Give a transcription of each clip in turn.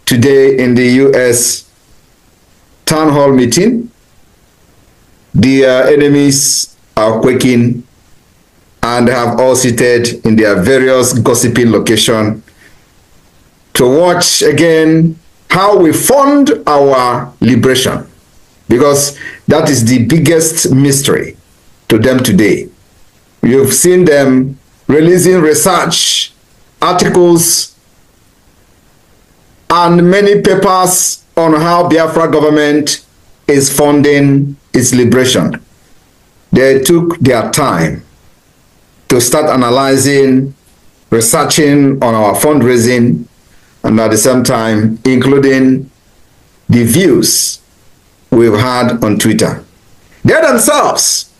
today in the US town hall meeting. Their enemies are quaking and have all seated in their various gossiping locations to watch again how we fund our liberation, because that is the biggest mystery to them today. You've seen them releasing research articles and many papers on how Biafra government is funding its liberation. They took their time to start analyzing, researching on our fundraising, and at the same time including the views we've had on Twitter. They themselves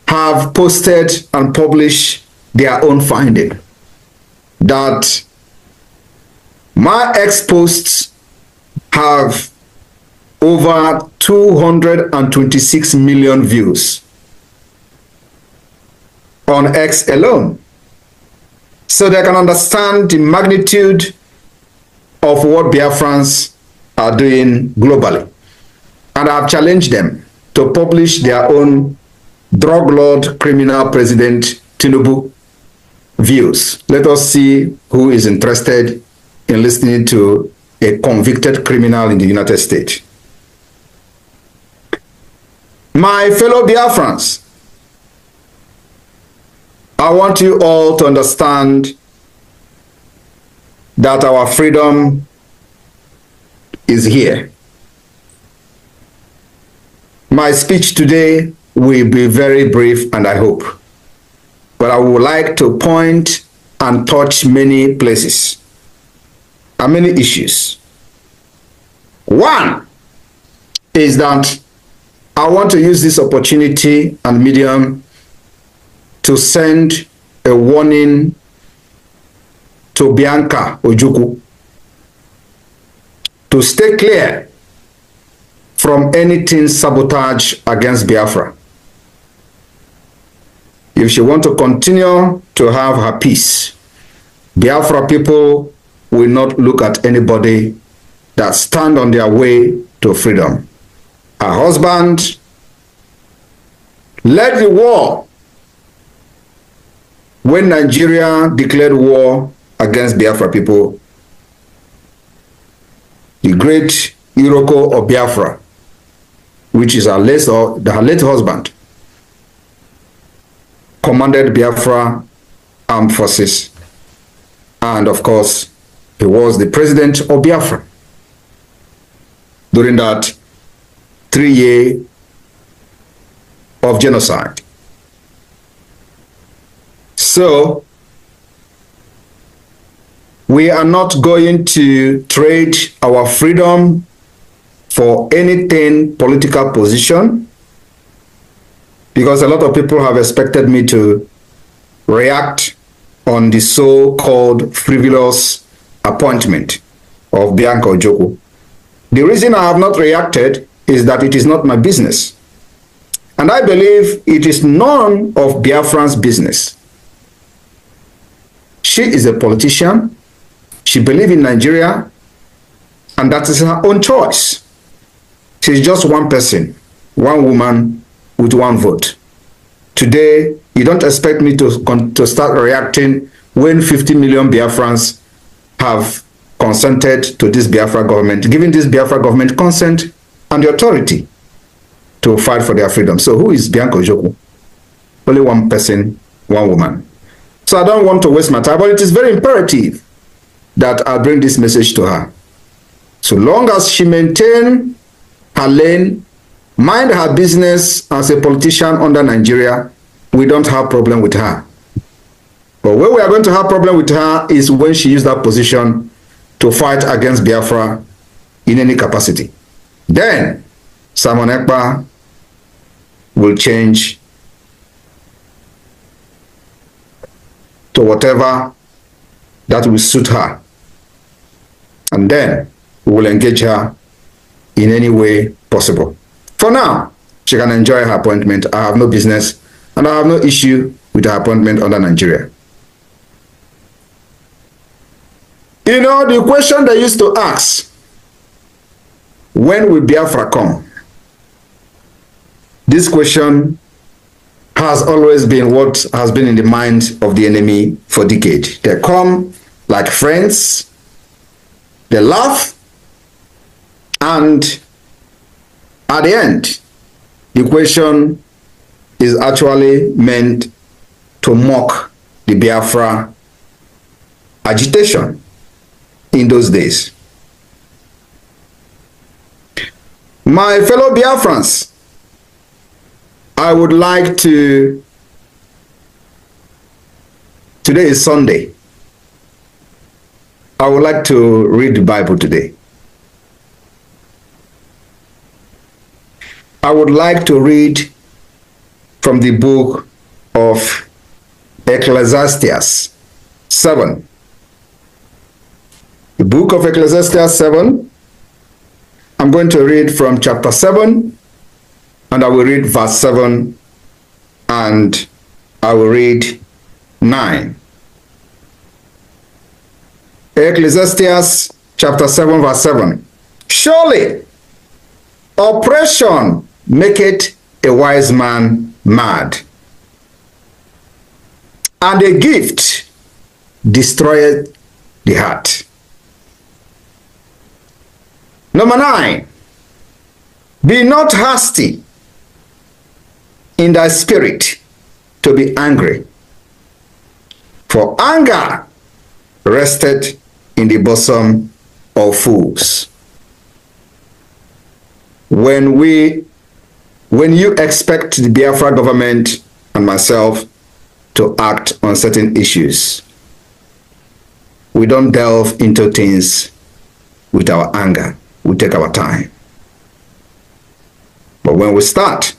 have posted and published their own finding that my ex-posts have over 226 million views on X alone. So they can understand the magnitude of what Biafrans are doing globally. And I've challenged them to publish their own drug lord criminal president Tinubu views. Let us see who is interested in listening to a convicted criminal in the United States. My fellow Biafrans, I want you all to understand that our freedom is here. My speech today will be very brief, and I hope, but I would like to point and touch many places and many issues. One is that I want to use this opportunity and medium to send a warning to Bianca Ojukwu to stay clear from anything sabotage against Biafra. If she wants to continue to have her peace, Biafra people will not look at anybody that stand on their way to freedom. Her husband led the war when Nigeria declared war against Biafra people. The great Iroko of Biafra, which is her late husband, commanded Biafra armed forces, and of course he was the president of Biafra during that 3 years of genocide. So we are not going to trade our freedom for anything political position, because a lot of people have expected me to react on the so-called frivolous appointment of Bianca Ojukwu. The reason I have not reacted is that it is not my business. And I believe it is none of Biafran's business. She is a politician. She believes in Nigeria, and that is her own choice. She's just one person, one woman with one vote. Today, you don't expect me to start reacting when 50 million Biafrans have consented to this Biafra government, giving this Biafra government consent and the authority to fight for their freedom. So who is Bianca Ojukwu? Only one person, one woman. So I don't want to waste my time, but it is very imperative that I bring this message to her. So long as she maintains her lane, mind her business as a politician under Nigeria, we don't have problem with her. But where we are going to have problem with her is when she uses that position to fight against Biafra in any capacity. Then Simon Ekpa will change to whatever that will suit her. And then we will engage her in any way possible. For now, she can enjoy her appointment. I have no business and I have no issue with her appointment under Nigeria. You know, the question they used to ask, when will Biafra come? This question has always been what has been in the mind of the enemy for decades. They come like friends, they laugh, and at the end, the question is actually meant to mock the Biafra agitation in those days. My fellow Biafrans, I would like to, today is Sunday, I would like to read the Bible today. I would like to read from the book of Ecclesiastes 7. The book of Ecclesiastes 7, I'm going to read from chapter 7, and I will read verse 7, and I will read 9. Ecclesiastes chapter 7, verse 7. Surely oppression maketh a wise man mad, and a gift destroyeth the heart. Number 9, be not hasty in thy spirit to be angry, for anger rested in the bosom of fools. When you expect the Biafra government and myself to act on certain issues, we don't delve into things with our anger. We take our time. But when we start,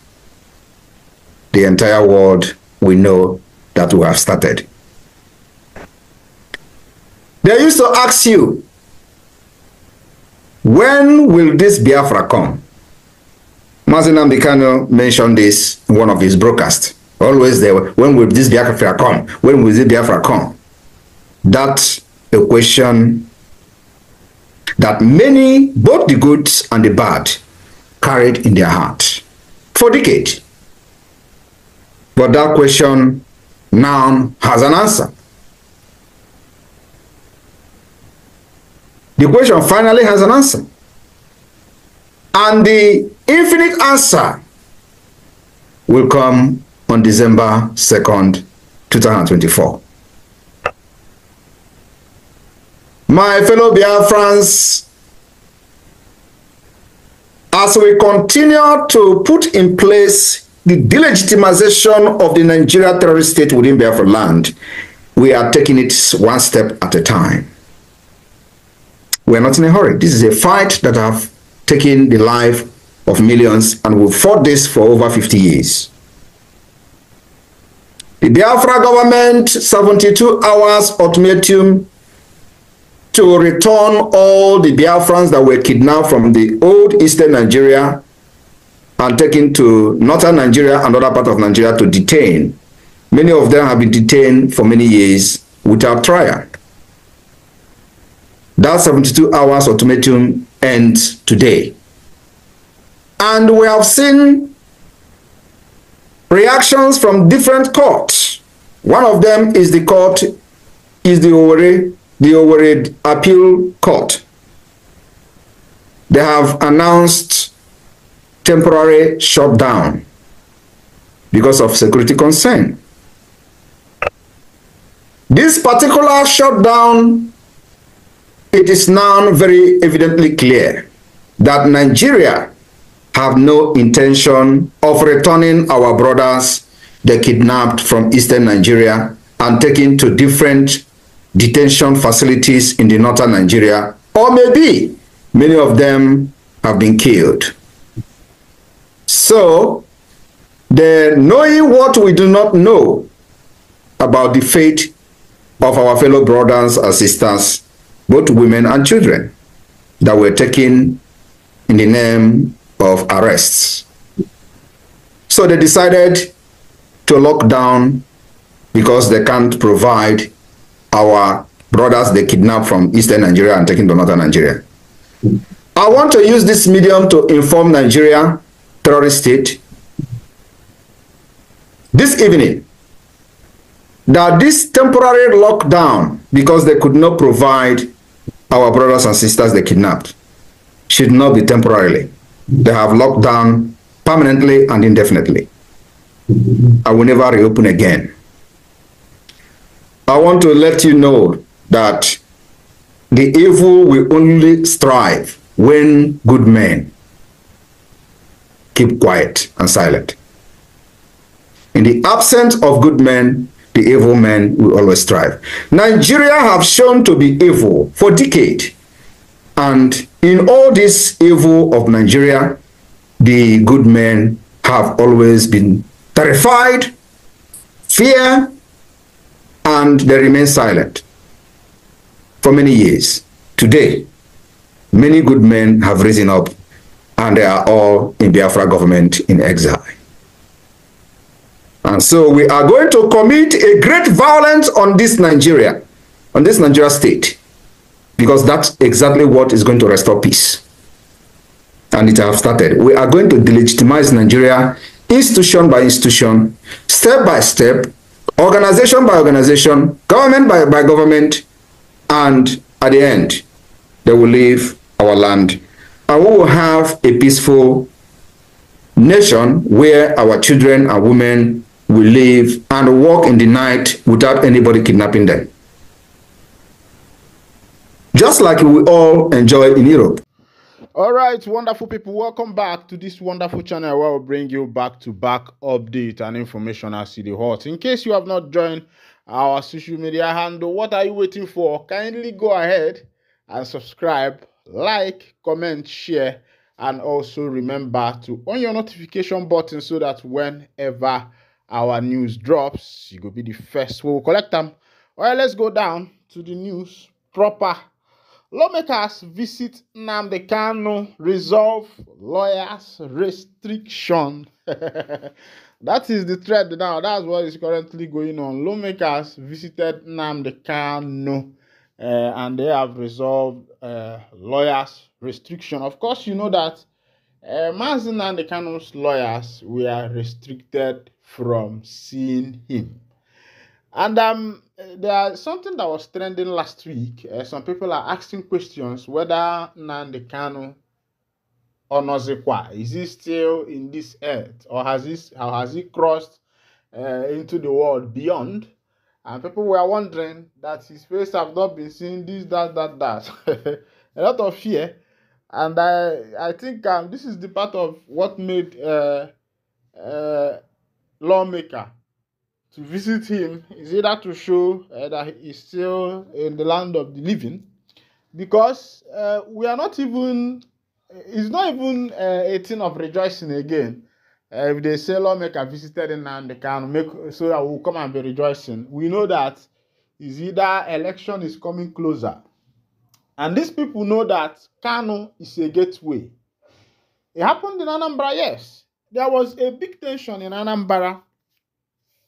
the entire world will know that we have started. They used to ask you, when will this Biafra come? Mazi Nnamdi Kanu mentioned this in one of his broadcasts. Always there, when will this Biafra come? When will this Biafra come? That's a question that many, both the good and the bad, carried in their heart for decades. But that question now has an answer. The question finally has an answer. And the infinite answer will come on December 2nd, 2024. My fellow Biafrans, as we continue to put in place the delegitimization of the Nigeria terrorist state within Biafra land, we are taking it one step at a time. We are not in a hurry. This is a fight that has taken the life of millions, and we've fought this for over 50 years. The Biafra government 72 hours ultimatum to return all the Biafrans that were kidnapped from the old eastern Nigeria and taken to northern Nigeria and other part of Nigeria to detain. Many of them have been detained for many years without trial. That 72 hours ultimatum ends today. And we have seen reactions from different courts. One of them is the Owerri Appeal Court. They have announced temporary shutdown because of security concern. This particular shutdown, it is now very evidently clear that Nigeria have no intention of returning our brothers they kidnapped from eastern Nigeria and taken to different detention facilities in the northern Nigeria, or maybe many of them have been killed. So, knowing what we do not know about the fate of our fellow brothers and sisters, both women and children, that were taken in the name of arrests. So they decided to lock down because they can't provide our brothers they kidnapped from eastern Nigeria and taken to northern Nigeria. I want to use this medium to inform Nigeria, terrorist state, this evening, that this temporary lockdown, because they could not provide our brothers and sisters they kidnapped, should not be temporarily. They have locked down permanently and indefinitely. I will never reopen again. I want to let you know that the evil will only strive when good men keep quiet and silent. In the absence of good men, the evil men will always strive. Nigeria have shown to be evil for decades. And in all this evil of Nigeria, the good men have always been terrified, fear, and they remain silent for many years. Today, many good men have risen up and they are all in Biafra government in exile. And so we are going to commit a great violence on this Nigeria state, because that's exactly what is going to restore peace. And it has started. We are going to delegitimize Nigeria institution by institution, step by step, organization by organization, government by government, and at the end, they will leave our land. And we will have a peaceful nation where our children and women will live and walk in the night without anybody kidnapping them. Just like we all enjoy in Europe. All right, wonderful people, welcome back to this wonderful channel where we'll bring you back-to-back update and information as it is hot. In case you have not joined our social media handle, what are you waiting for? Kindly go ahead and subscribe, like, comment, share, and also remember to on your notification button so that whenever our news drops, you will be the first. We will collect them. All right, let's go down to the news proper. Lawmakers visit Nnamdi Kanu, resolve lawyers' restriction. That is the thread now. That's what is currently going on. Lawmakers visited Nnamdi Kanu and they have resolved lawyers' restriction. Of course, you know that Mazi Nnamdi Kanu's lawyers were restricted from seeing him. And there's something that was trending last week. Some people are asking questions whether Nnamdi Kanu or Nozikwa, is he still in this earth, or has he crossed into the world beyond? And people were wondering that his face have not been seen, this, that. A lot of fear. And I think this is the part of what made lawmaker to visit him is either to show that he is still in the land of the living, because we are not even, it's not even a thing of rejoicing again. If they say lawmaker visited in and they can make so that we'll come and be rejoicing, we know that is either election is coming closer, and these people know that Kanu is a gateway. It happened in Anambra, yes. There was a big tension in Anambra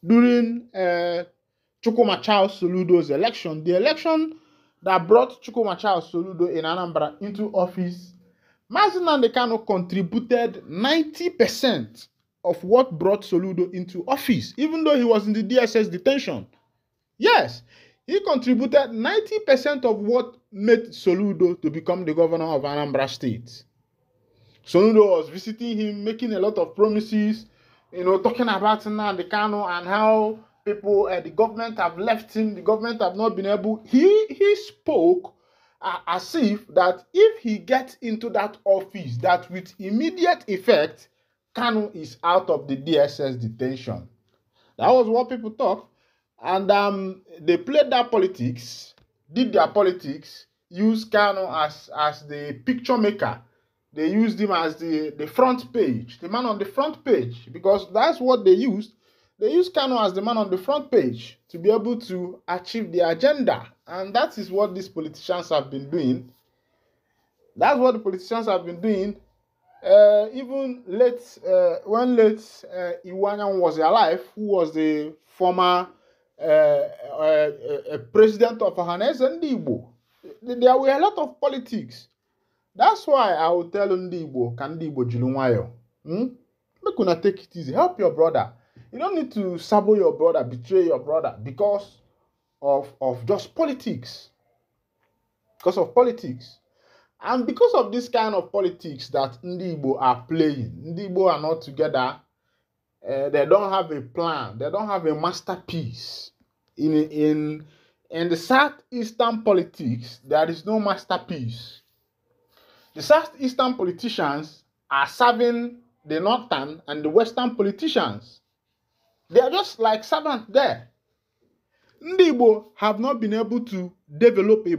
during Chukwuma Charles Soludo's election, the election that brought Chukwuma Charles Soludo in Anambra into office. Mazi Nnamdi Kanu contributed 90% of what brought Soludo into office, even though he was in the DSS detention. Yes, he contributed 90% of what made Soludo to become the governor of Anambra State. Soludo was visiting him, making a lot of promises, talking about Nnamdi Kanu and how people, the government have left him, the government have not been able. He spoke as if that if he gets into that office, that with immediate effect, Kanu is out of the DSS detention. That was what people thought. And they played that politics, did their politics, used Kanu as the picture maker. They used him as the front page, the man on the front page, because that's what they used. They used Kanu as the man on the front page to be able to achieve the agenda. And that is what these politicians have been doing. That's what the politicians have been doing. Even when late Iwanyan was alive, who was the former a president of ohanezendigbo. There were a lot of politics. That's why I will tell Ndigbo, can Ndigbo Jilunwayo. Make una take it easy. Help your brother. You don't need to sabo your brother, betray your brother because of just politics. Because of politics. And because of this kind of politics that Ndigbo are playing, Ndigbo are not together. They don't have a plan. They don't have a masterpiece. In the Southeastern politics, there is no masterpiece. The Southeastern politicians are serving the Northern and the Western politicians. They are just like servants there. Ndigbo have not been able to develop a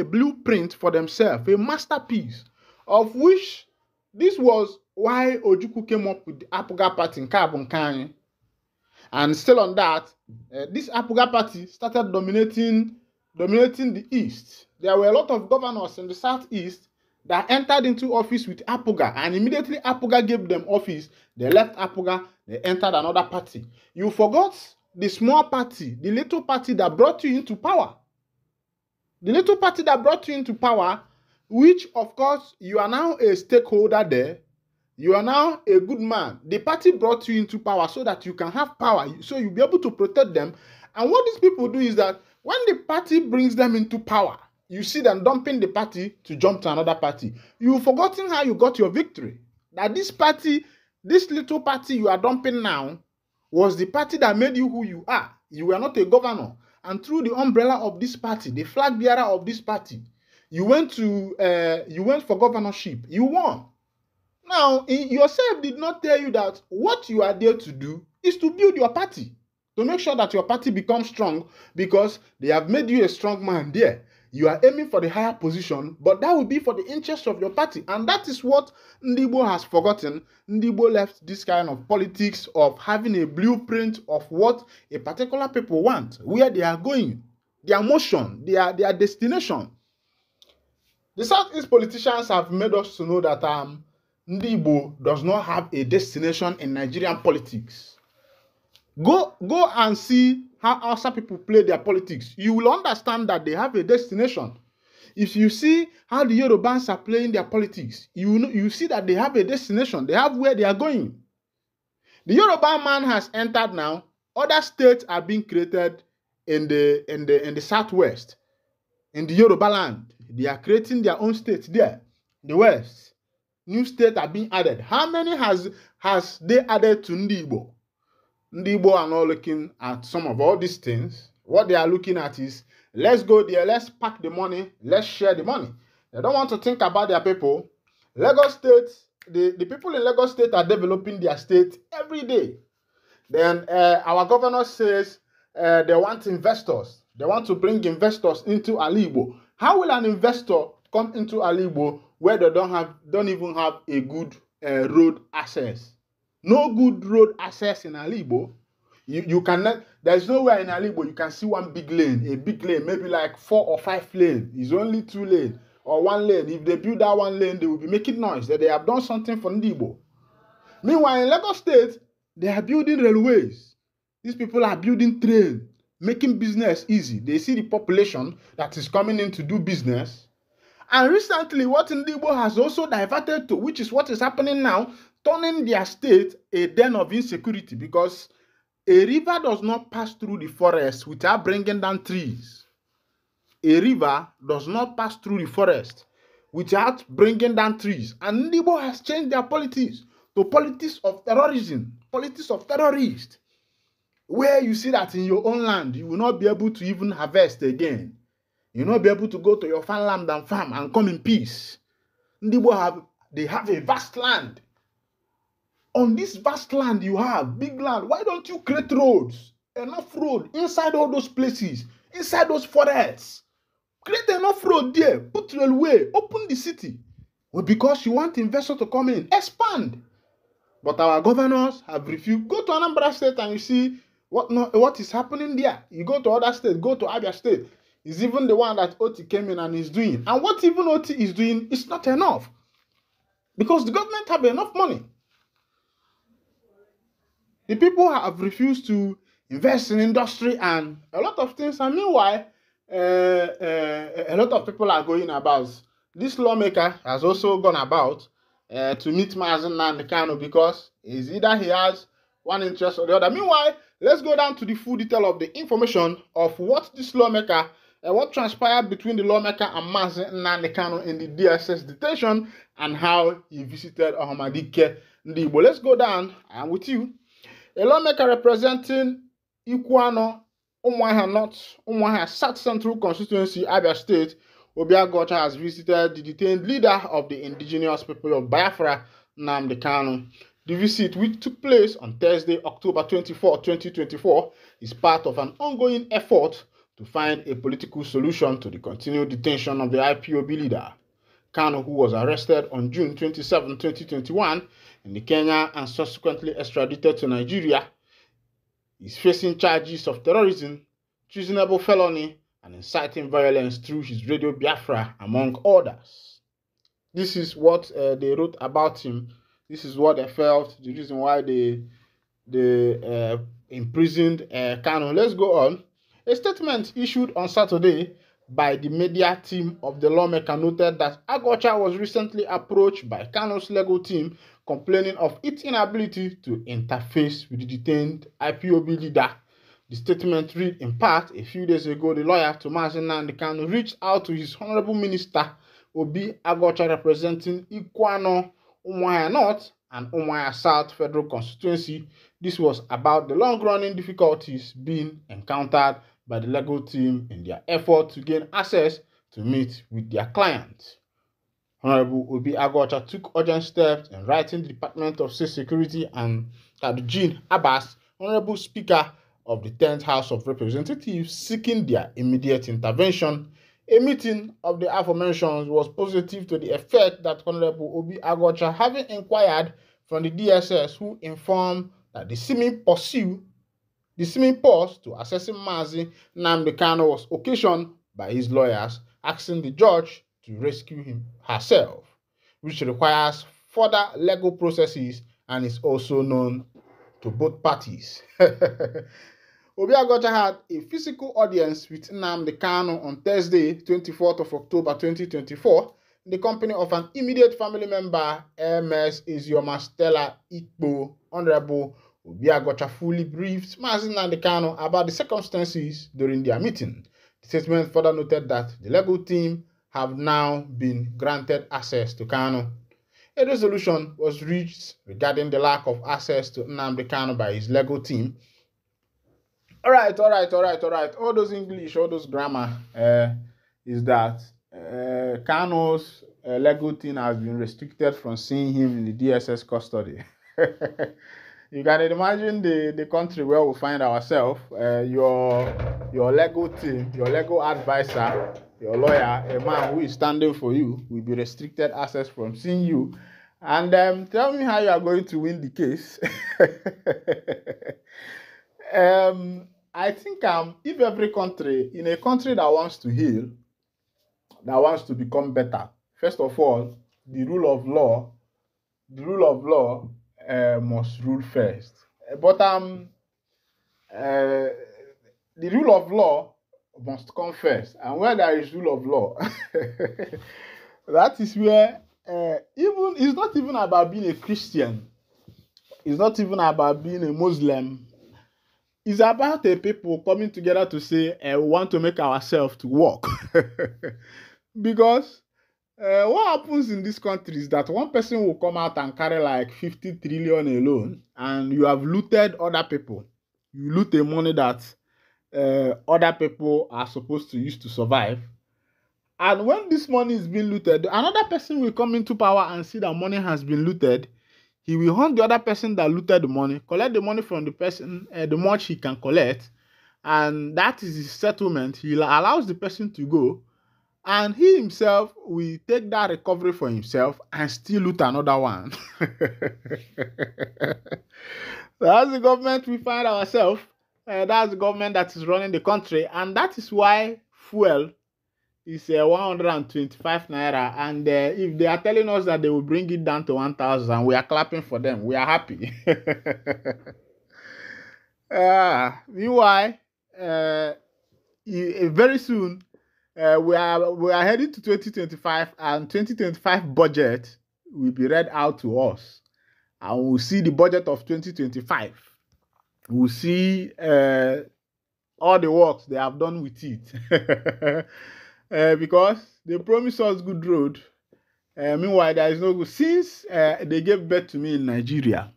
blueprint for themselves, a masterpiece, of which this was why Ojukwu came up with the Apuga Party in Kabunkanyi. And still on that, this Apuga Party started dominating the East. There were a lot of governors in the Southeast that entered into office with Apuga, and immediately Apuga gave them office. They left Apuga, they entered another party. You forgot the small party, the little party that brought you into power. The little party that brought you into power, which of course you are now a stakeholder there. You are now a good man. The party brought you into power so that you can have power, so you'll be able to protect them. And what these people do is that when the party brings them into power, you see them dumping the party to jump to another party. You've forgotten how you got your victory. That this party, this little party you are dumping now, was the party that made you who you are. You were not a governor. And through the umbrella of this party, the flag bearer of this party, you went for governorship. You won. Now, yourself did not tell you that what you are there to do is to build your party, to make sure that your party becomes strong, because they have made you a strong man there. You are aiming for the higher position, but that will be for the interest of your party. And that is what Ndigbo has forgotten. Ndigbo left this kind of politics of having a blueprint of what a particular people want, where they are going, their motion, their destination. The Southeast politicians have made us to know that Ndigbo does not have a destination in Nigerian politics. Go and see how Hausa people play their politics. You will understand that they have a destination. If you see how the Yorubans are playing their politics, you see that they have a destination. They have where they are going. The Yoruba man has entered now. Other states are being created in the southwest, in the Yoruba land. They are creating their own states there. The west. New states are being added. How many has they added to Ndigbo? Ndigbo are not looking at some of all these things. What they are looking at is, let's go there, let's pack the money, let's share the money. They don't want to think about their people. Lagos State, the people in Lagos State are developing their state every day. Then our governor says they want investors. They want to bring investors into Aligbo. How will an investor come into Aligbo where they don't even have a good road access? No good road access in Aligbo. You cannot. There's nowhere in Aligbo you can see one big lane, a big lane, maybe like 4 or 5 lanes. It's only 2 lanes or 1 lane. If they build that 1 lane, they will be making noise that they have done something for Ndigbo. Meanwhile, in Lagos State, they are building railways. These people are building trains, making business easy. They see the population that is coming in to do business. And recently, what Ndigbo has also diverted to, which is what is happening now, turning their state a den of insecurity, because a river does not pass through the forest without bringing down trees. A river does not pass through the forest without bringing down trees. And Ndigbo has changed their politics to politics of terrorism, politics of terrorists, where you see that in your own land, you will not be able to even harvest again. You will not be able to go to your farmland and farm and come in peace. Ndigbo have a vast land. On this vast land you have, big land, why don't you create roads? Enough road inside all those places, inside those forests. Create enough road there, put railway, open the city. Well, because you want investors to come in, expand. But our governors have refused. Go to Anambra State and you see what is happening there. You go to other states, go to Abia State. It's even the one that Oti came in and is doing. And what even Oti is doing is not enough. Because the government have enough money. The people have refused to invest in industry and a lot of things. And meanwhile, a lot of people are going about. This lawmaker has also gone about to meet Mazen Nnamdi Kanu because is either he has one interest or the other. Meanwhile, let's go down to the full detail of the information of what this lawmaker, what transpired between the lawmaker and Mazen Nnamdi Kanu in the DSS detention and how he visited ohanezendigbo. Let's go down and with you. A lawmaker representing Ikuano, Umuahia North, Umuahia South Central Constituency, Abia State, Obiagocha has visited the detained leader of the indigenous people of Biafra, Nnamdi Kanu. The visit, which took place on Thursday, October 24, 2024, is part of an ongoing effort to find a political solution to the continued detention of the IPOB leader. Kanu, who was arrested on June 27, 2021 in Kenya and subsequently extradited to Nigeria, is facing charges of terrorism, treasonable felony, and inciting violence through his Radio Biafra, among others. This is what they wrote about him. This is what they felt, the reason why they imprisoned Kanu. Let's go on. A statement issued on Saturday by the media team of the lawmaker noted that Agocha was recently approached by Kanu's legal team complaining of its inability to interface with the detained IPOB leader. The statement read in part, a few days ago, the lawyer to Mazen Nnamdi Kanu reached out to his Honorable Minister, Obi Agocha, representing Ikuano, Umuahia North and Umuahia South Federal Constituency. This was about the long-running difficulties being encountered by the legal team in their effort to gain access to meet with their clients. Honorable Obi Agocha took urgent steps in writing the Department of State Security and Tajudeen Abbas, Honorable Speaker of the 10th House of Representatives, seeking their immediate intervention. A meeting of the aforementioned was positive to the effect that Honorable Obi Agocha, having inquired from the DSS, who informed that the seeming pause to assessing Mazi Nnamdi Kanu was occasioned by his lawyers asking the judge to rescue him herself, which requires further legal processes and is also known to both parties. Obi Agocha had a physical audience with Nnamdi Kanu on Thursday, 24th of October 2024, in the company of an immediate family member, MS Isioma Stella Ekpa. Honorable Obi Agocha fully briefed Mazi Nnamdi Kanu about the circumstances during their meeting. The statement further noted that the legal team have now been granted access to Kanu. A resolution was reached regarding the lack of access to Nnamdi Kanu by his legal team. All right. All those English, all those grammar is that Kanu's legal team has been restricted from seeing him in the DSS custody. You can imagine the country where we find ourselves. Your legal team, your legal advisor, your lawyer, a man who is standing for you, will be restricted access from seeing you. And tell me how you are going to win the case. I think if every country, in a country that wants to heal, that wants to become better, first of all, the rule of law must rule first. But the rule of law must come first. And where there is rule of law, that is where it's not even about being a Christian. It's not even about being a Muslim. It's about the people coming together to say, we want to make ourselves to work. Because what happens in this country is that one person will come out and carry like 50 trillion alone, and you have looted other people. You loot the money that other people are supposed to use to survive. And when this money is being looted, another person will come into power and see that money has been looted. He will hunt the other person that looted the money, collect the money from the person, the much he can collect, and that is his settlement. He allows the person to go, and he himself will take that recovery for himself and still loot another one. That's the government we find ourselves. That's the government that is running the country, and that is why fuel is 125 naira, and if they are telling us that they will bring it down to 1,000, we are clapping for them. We are happy. Meanwhile, very soon, we are heading to 2025, and 2025 budget will be read out to us, and we'll see the budget of 2025. We'll see all the works they have done with it. Because they promised us good road. Meanwhile, there is no good. Since they gave birth to me in Nigeria,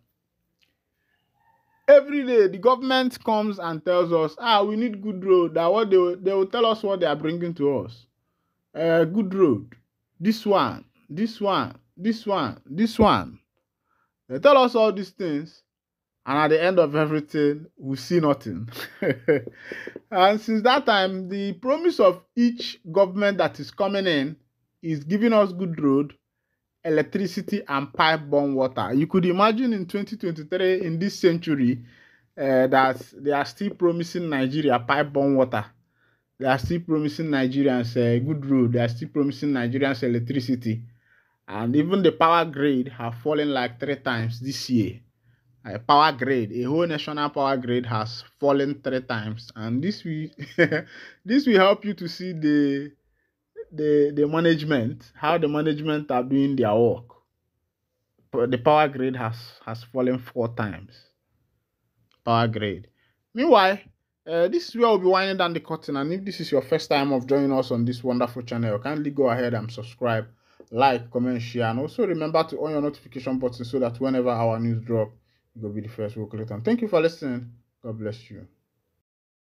every day the government comes and tells us, we need good road. That what they will tell us what they are bringing to us. Good road. This one, this one, this one, this one. They tell us all these things, and at the end of everything, we see nothing. And since that time, the promise of each government that is coming in is giving us good road, electricity, and pipe-borne water. You could imagine in 2023, in this century, that they are still promising Nigeria pipe-borne water. They are still promising Nigerians good road. They are still promising Nigerians electricity. And even the power grid have fallen like 3 times this year. Power grid, a whole national power grid has fallen 3 times. And this will, this will help you to see the management, how the management are doing their work. The power grid has fallen 4 times. Power grid. Meanwhile, this is where we'll be winding down the curtain. And if this is your first time of joining us on this wonderful channel, kindly go ahead and subscribe, like, comment, share, and also remember to on your notification button so that whenever our news drop, you'll be the first to click on. Thank you for listening. God bless you.